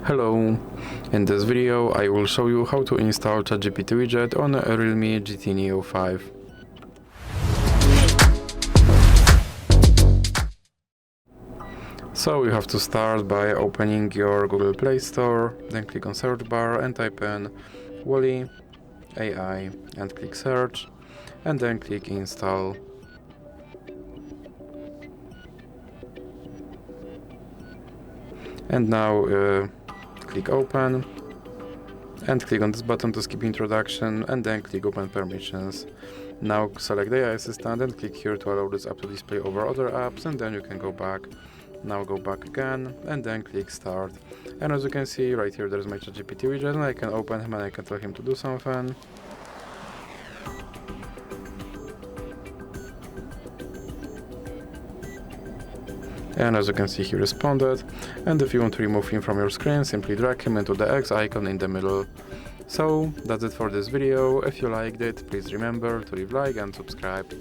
Hello, in this video I will show you how to install ChatGPT Widget on a REALME GT Neo 5. So you have to start by opening your Google Play Store, then click on search bar and type in Wally AI and click search, and then click install. And now click open and click on this button to skip introduction, and then click open permissions. Now select the AI assistant and click here to allow this app to display over other apps, and then you can go back. Now go back again and then click start. And as you can see right here, there's my ChatGPT widget, and I can open him and I can tell him to do something. And as you can see, he responded. And if you want to remove him from your screen, simply drag him into the X icon in the middle. So that's it for this video. If you liked it, please remember to leave a like and subscribe.